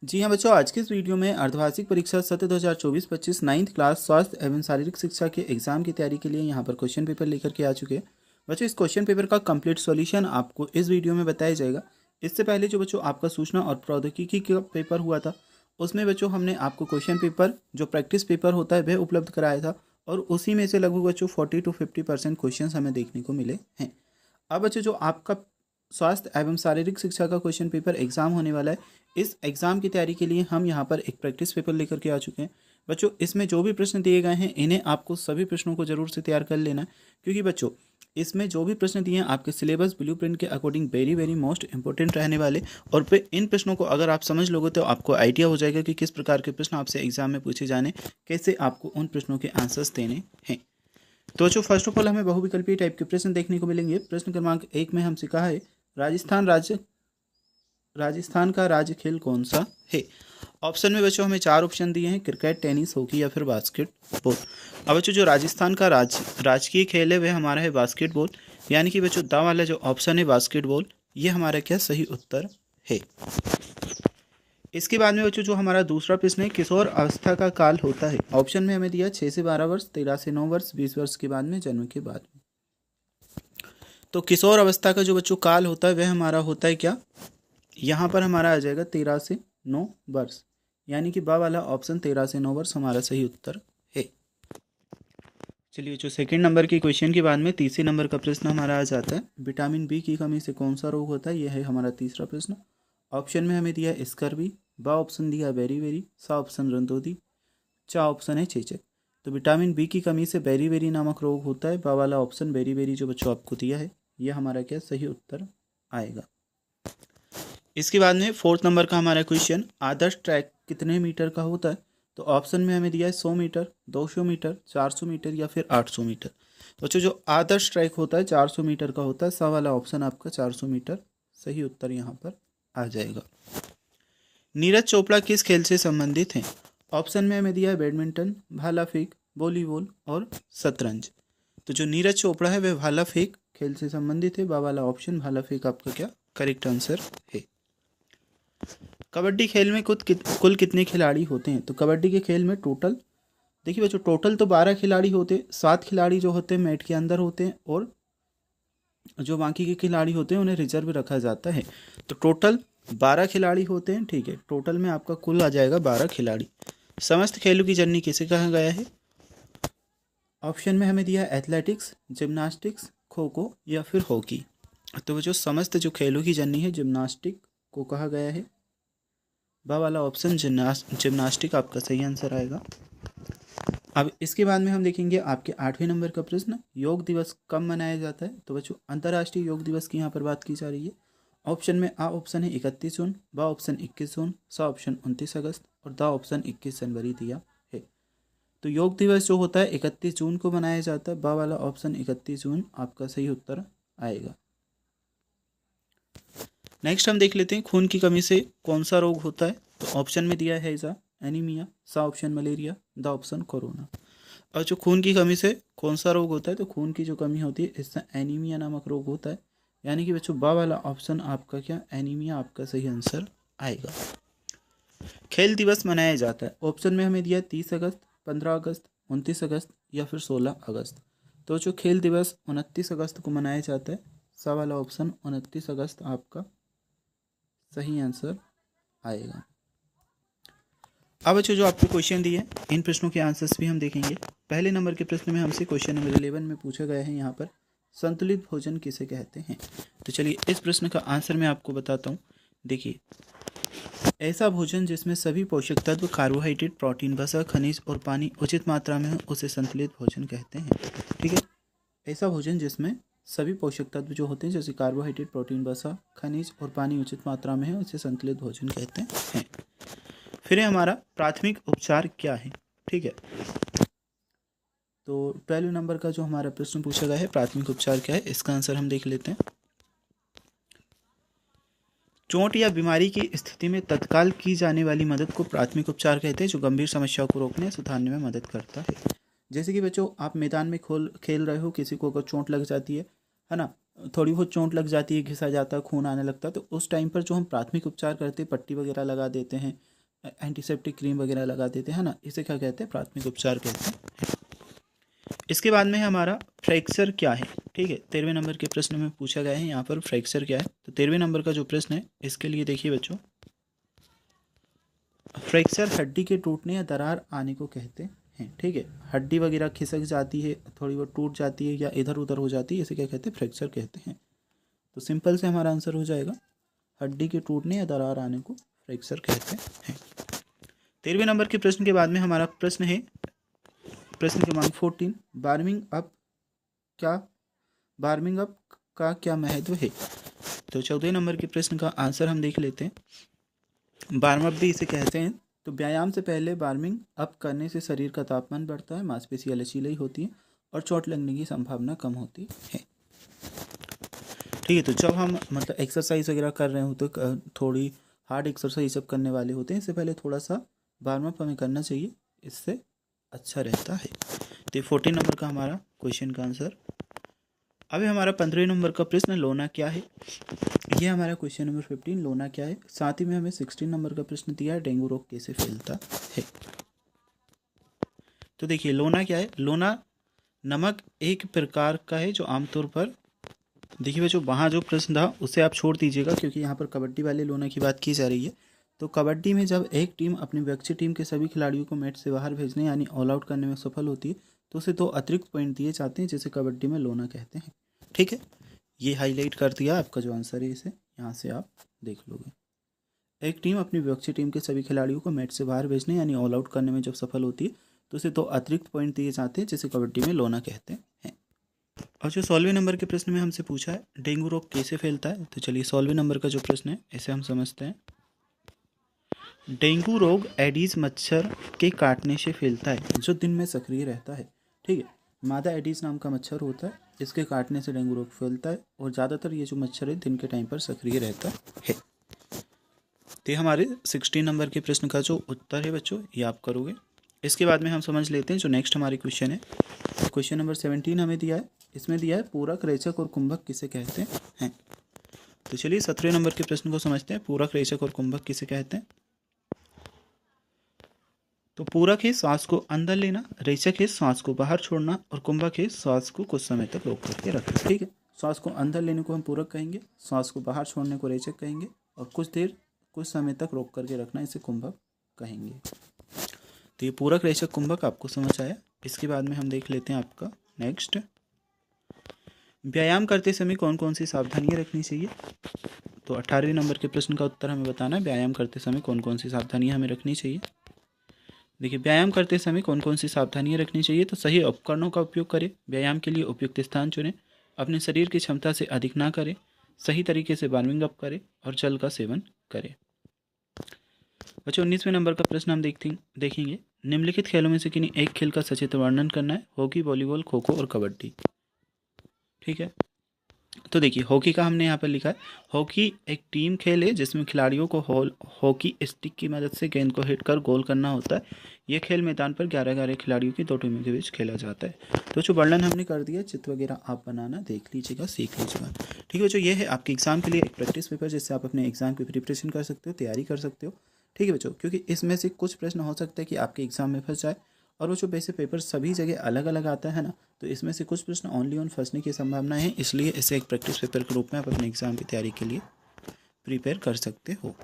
जी हाँ बच्चों, आज की इस वीडियो में अर्धवार्षिक परीक्षा सत्र 2024-25 नाइन्थ क्लास स्वास्थ्य एवं शारीरिक शिक्षा के एग्जाम की तैयारी के लिए यहाँ पर क्वेश्चन पेपर लेकर के आ चुके हैं। बच्चों, इस क्वेश्चन पेपर का कंप्लीट सॉल्यूशन आपको इस वीडियो में बताया जाएगा। इससे पहले जो बच्चों आपका सूचना और प्रौद्योगिकी का पेपर हुआ था, उसमें बच्चों हमने आपको क्वेश्चन पेपर जो प्रैक्टिस पेपर होता है वह उपलब्ध कराया था, और उसी में से लगभग बच्चों 40 to 50% क्वेश्चन हमें देखने को मिले हैं। अब बच्चों जो आपका स्वास्थ्य एवं शारीरिक शिक्षा का क्वेश्चन पेपर एग्जाम होने वाला है, इस एग्ज़ाम की तैयारी के लिए हम यहाँ पर एक प्रैक्टिस पेपर लेकर के आ चुके हैं। बच्चों, इसमें जो भी प्रश्न दिए गए हैं इन्हें आपको सभी प्रश्नों को ज़रूर से तैयार कर लेना है, क्योंकि बच्चों इसमें जो भी प्रश्न दिए हैं आपके सिलेबस ब्लूप्रिंट के according very very most important रहने वाले। और फिर इन प्रश्नों को अगर आप समझ लोगे तो आपको आइडिया हो जाएगा कि किस प्रकार के प्रश्न आपसे एग्जाम में पूछे जाने, कैसे आपको उन प्रश्नों के आंसर्स देने हैं। तो बच्चों फर्स्ट ऑफ ऑल हमें बहुविकल्पीय टाइप के प्रश्न देखने को मिलेंगे। प्रश्न क्रमांक 1 में हमसे कहा है राजस्थान का राज्य खेल कौन सा है। ऑप्शन में बच्चों हमें 4 ऑप्शन दिए हैं: क्रिकेट, टेनिस, हॉकी या फिर बास्केटबॉल। अब बच्चों जो राजस्थान का राजकीय खेल है वह हमारा है बास्केटबॉल, यानी कि बच्चों दा वाला जो ऑप्शन है बास्केटबॉल, ये हमारा क्या सही उत्तर है। इसके बाद में बच्चों जो हमारा दूसरा प्रश्न है, किशोर अवस्था का काल होता है। ऑप्शन में हमें दिया 6 से 12 वर्ष, 13 से 9 वर्ष, 20 वर्ष के बाद में, जन्म के बाद में। तो किशोर अवस्था का जो बच्चों काल होता है वह हमारा होता है क्या, यहाँ पर हमारा आ जाएगा 13 से 9 वर्ष, यानी कि बा वाला ऑप्शन 13 से 9 वर्ष हमारा सही उत्तर है। चलिए जो सेकंड नंबर की क्वेश्चन के बाद में तीसरे नंबर का प्रश्न हमारा आ जाता है, विटामिन बी की कमी से कौन सा रोग होता है। यह है हमारा तीसरा प्रश्न। ऑप्शन में हमें दिया स्कर्वी, बा ऑप्शन दिया बेरी बेरी, सा ऑप्शन रंदोदी, चा ऑप्शन है चेचक। तो विटामिन बी की कमी से बेरी बेरी नामक रोग होता है, बा वाला ऑप्शन बेरी बेरी जो बच्चों आपको दिया है यह हमारा क्या सही उत्तर आएगा। इसके बाद में फोर्थ नंबर का हमारा क्वेश्चन, आदर्श ट्रैक कितने मीटर का होता है। तो ऑप्शन में हमें दिया है 100 मीटर, 200 मीटर, 400 मीटर या फिर 800 मीटर। बच्चों जो आदर्श ट्रैक होता है 400 मीटर का होता है, सा वाला ऑप्शन आपका 400 मीटर सही उत्तर यहाँ पर आ जाएगा। नीरज चोपड़ा किस खेल से संबंधित हैं। ऑप्शन में हमें दिया है बैडमिंटन, भाला फेंक, वॉलीबॉल और शतरंज। तो जो नीरज चोपड़ा है वह भाला फेंक खेल से संबंधित है, बा वाला ऑप्शन भाला फेंक आपका क्या करेक्ट आंसर है। कबड्डी खेल में कुल कितने खिलाड़ी होते हैं। तो कबड्डी के खेल में टोटल देखिए बच्चों, टोटल तो 12 खिलाड़ी होते हैं। 7 खिलाड़ी जो होते हैं मैट के अंदर होते हैं, और जो बाकी के खिलाड़ी होते हैं उन्हें रिजर्व रखा जाता है। तो टोटल 12 खिलाड़ी होते हैं, ठीक है। टोटल में आपका कुल आ जाएगा 12 खिलाड़ी। समस्त खेलों की जननी किसे कहा गया है। ऑप्शन में हमें दिया है एथलेटिक्स, जिम्नास्टिक्स, खो खो या फिर हॉकी। तो जो समस्त जो खेलों की जननी है जिम्नास्टिक को कहा गया है, बा वाला ऑप्शन जिम्नास्टिक आपका सही आंसर आएगा। अब इसके बाद में हम देखेंगे आपके 8वें नंबर का प्रश्न, योग दिवस कब मनाया जाता है। तो बच्चों अंतर्राष्ट्रीय योग दिवस की यहाँ पर बात की जा रही है। ऑप्शन में आ ऑप्शन है 31 जून, बा ऑप्शन 21 जून, सा ऑप्शन 29 अगस्त और दा ऑप्शन 21 जनवरी दिया है। तो योग दिवस जो होता है 31 जून को मनाया जाता है, बा वाला ऑप्शन 31 जून आपका सही उत्तर आएगा। नेक्स्ट हम देख लेते हैं खून की कमी से कौन सा रोग होता है। तो ऑप्शन में दिया है हैजा, एनीमिया, सा option malaria, the option corona. और जो खून की कमी से कौन सा रोग होता है, तो खून की जो कमी होती है इससे एनीमिया नामक रोग होता है, यानी कि बच्चों बा वाला ऑप्शन आपका क्या एनीमिया आपका सही आंसर आएगा। खेल दिवस मनाया जाता है। ऑप्शन में हमें दिया 30 अगस्त, 15 अगस्त, 29 अगस्त या फिर 16 अगस्त। तो जो खेल दिवस 29 अगस्त को मनाया जाता है, सा वाला ऑप्शन 29 अगस्त आपका सही आंसर आएगा। अब बच्चों जो आपको क्वेश्चन दिए इन प्रश्नों के आंसर्स भी हम देखेंगे। पहले नंबर के प्रश्न में हमसे क्वेश्चन नंबर 11 में पूछा गया है यहाँ पर, संतुलित भोजन किसे कहते हैं। तो चलिए इस प्रश्न का आंसर मैं आपको बताता हूँ। देखिए, ऐसा भोजन जिसमें सभी पोषक तत्व, कार्बोहाइड्रेट, प्रोटीन, वसा, खनिज और पानी उचित मात्रा में हो उसे संतुलित भोजन कहते हैं। ठीक है, ऐसा भोजन जिसमें सभी पोषक तत्व जो होते हैं जैसे कार्बोहाइड्रेट, प्रोटीन, वसा, खनिज और पानी उचित मात्रा में है उसे संतुलित भोजन कहते हैं। फिर हमारा प्राथमिक उपचार क्या है। ठीक है, तो 12 नंबर का जो हमारा प्रश्न पूछा गया है प्राथमिक उपचार क्या है, इसका आंसर हम देख लेते हैं। चोट या बीमारी की स्थिति में तत्काल की जाने वाली मदद को प्राथमिक उपचार कहते हैं, जो गंभीर समस्याओं को रोकने सुधारने में मदद करता है। जैसे कि बच्चों आप मैदान में खेल रहे हो, किसी को अगर चोट लग जाती है ना, थोड़ी बहुत चोट लग जाती है, घिसा जाता है, खून आने लगता है, तो उस टाइम पर जो हम प्राथमिक उपचार करते हैं, पट्टी वगैरह लगा देते हैं, एंटीसेप्टिक क्रीम वगैरह लगा देते हैं ना, इसे क्या कहते हैं, प्राथमिक उपचार कहते हैं। इसके बाद में हमारा फ्रैक्चर क्या है। ठीक है, 13वें नंबर के प्रश्न में पूछा गया है यहाँ पर फ्रैक्चर क्या है। तो 13वें नंबर का जो प्रश्न है इसके लिए देखिए बच्चों, फ्रैक्चर हड्डी के टूटने या दरार आने को कहते हैं। ठीक है, हड्डी वगैरह खिसक जाती है, थोड़ी बहुत टूट जाती है या इधर उधर हो जाती है, इसे क्या कहते हैं, फ्रैक्चर कहते हैं। तो सिंपल से हमारा आंसर हो जाएगा, हड्डी के टूटने या दरार आने को फ्रैक्चर कहते हैं। 13वें नंबर के प्रश्न के बाद में हमारा प्रश्न है प्रश्न क्रमांक 14, वार्मिंग अप का क्या महत्व है। तो 14वें नंबर के प्रश्न का आंसर हम देख लेते हैं। वार्म अप भी इसे कहते हैं। तो व्यायाम से पहले वार्मिंग अप करने से शरीर का तापमान बढ़ता है, मांसपेशियां लचीली होती हैं और चोट लगने की संभावना कम होती है। ठीक है, तो जब हम मतलब एक्सरसाइज वगैरह कर रहे हो तो थोड़ी हार्ड एक्सरसाइज जब करने वाले होते हैं, इससे पहले थोड़ा सा वार्म अप हमें करना चाहिए, इससे अच्छा रहता है। तो 14 नंबर का हमारा क्वेश्चन का आंसर। अभी हमारा 15वें नंबर का प्रश्न, लोना क्या है। ये हमारा क्वेश्चन नंबर 15, लोना क्या है। साथ ही में हमें 16 नंबर का प्रश्न दिया है, डेंगू रोग कैसे फैलता है। तो देखिए लोना क्या है। लोना नमक एक प्रकार का है जो आमतौर पर, देखिए बच्चों वहाँ जो प्रश्न था उसे आप छोड़ दीजिएगा, क्योंकि यहाँ पर कबड्डी वाले लोना की बात की जा रही है। तो कबड्डी में जब एक टीम अपनी विपक्षी टीम के सभी खिलाड़ियों को मैच से बाहर भेजने यानी ऑल आउट करने में सफल होती है, तो उसे 2 अतिरिक्त पॉइंट दिए जाते हैं, जिसे कबड्डी में लोना कहते हैं। ठीक है, ये हाईलाइट कर दिया आपका जो आंसर है, इसे यहाँ से आप देख लोगे। एक टीम अपनी विपक्षी टीम के सभी खिलाड़ियों को मैच से बाहर भेजने यानी ऑल आउट करने में जब सफल होती है, तो उसे 2 अतिरिक्त पॉइंट दिए जाते हैं, जिसे कबड्डी में लोना कहते हैं। और जो 16वें नंबर के प्रश्न में हमसे पूछा है, डेंगू रोग कैसे फैलता है। तो चलिए 16वें नंबर का जो प्रश्न है इसे हम समझते हैं। डेंगू रोग एडीज मच्छर के काटने से फैलता है, जो दिन में सक्रिय रहता है। ठीक है, मादा एडीज नाम का मच्छर होता है, इसके काटने से डेंगू रोग फैलता है, और ज़्यादातर ये जो मच्छर है दिन के टाइम पर सक्रिय रहता है। तो हमारे 16 नंबर के प्रश्न का जो उत्तर है बच्चों, ये आप करोगे। इसके बाद में हम समझ लेते हैं जो नेक्स्ट हमारी क्वेश्चन है। क्वेश्चन नंबर 17 हमें दिया है, इसमें दिया है पूरक, रेचक और कुंभक किसे कहते हैं। तो चलिए 17वें नंबर के प्रश्न को समझते हैं। पूरक, रेचक और कुंभक किसे कहते हैं। तो पूरक है सांस को अंदर लेना, रेचक है सांस को बाहर छोड़ना, और कुंभक है सांस को कुछ समय तक रोक करके रखना। ठीक है, सांस को अंदर लेने को हम पूरक कहेंगे, सांस को बाहर छोड़ने को रेचक कहेंगे, और कुछ समय तक रोक करके रखना इसे कुंभक कहेंगे। तो ये पूरक, रेचक, कुंभक आपको समझ आया। इसके बाद में हम देख लेते हैं आपका नेक्स्ट, व्यायाम करते समय कौन कौन सी सावधानियां रखनी चाहिए। तो 18वें नंबर के प्रश्न का उत्तर हमें बताना है, व्यायाम करते समय कौन कौन सी सावधानियां हमें रखनी चाहिए। देखिए व्यायाम करते समय कौन कौन सी सावधानियां रखनी चाहिए। तो सही उपकरणों का उपयोग करें, व्यायाम के लिए उपयुक्त स्थान चुनें, अपने शरीर की क्षमता से अधिक ना करें, सही तरीके से वार्मिंग अप करें, और जल का सेवन करें। बच्चों 19वें नंबर का प्रश्न हम देखेंगे, निम्नलिखित खेलों में से किन्हीं एक खेल का सचित्र वर्णन करना है। हॉकी, वॉलीबॉल, खो खो और कबड्डी। ठीक है, तो देखिए हॉकी का हमने यहाँ पर लिखा है, हॉकी एक टीम खेल है जिसमें खिलाड़ियों को हॉकी स्टिक की मदद से गेंद को हिट कर गोल करना होता है। यह खेल मैदान पर 11-11 खिलाड़ियों की 2 टीमों के बीच खेला जाता है। तो जो वर्णन हमने कर दिया, चित्र वगैरह आप बनाना देख लीजिएगा, सीख लीजिएगा। ठीक है बच्चों, ये है आपके एग्जाम के लिए एक प्रैक्टिस पेपर, जिससे आप अपने एग्जाम की प्रिपरेशन कर सकते हो, तैयारी कर सकते हो। ठीक है बच्चों, क्योंकि इसमें से कुछ प्रश्न हो सकता है कि आपके एग्जाम में फंस जाए, और वो जो वैसे पेपर सभी जगह अलग अलग आता है ना, तो इसमें से कुछ प्रश्न ओनली ऑन फंसने की संभावना है, इसलिए इसे एक प्रैक्टिस पेपर के रूप में आप अपने एग्जाम की तैयारी के लिए प्रिपेयर कर सकते हो।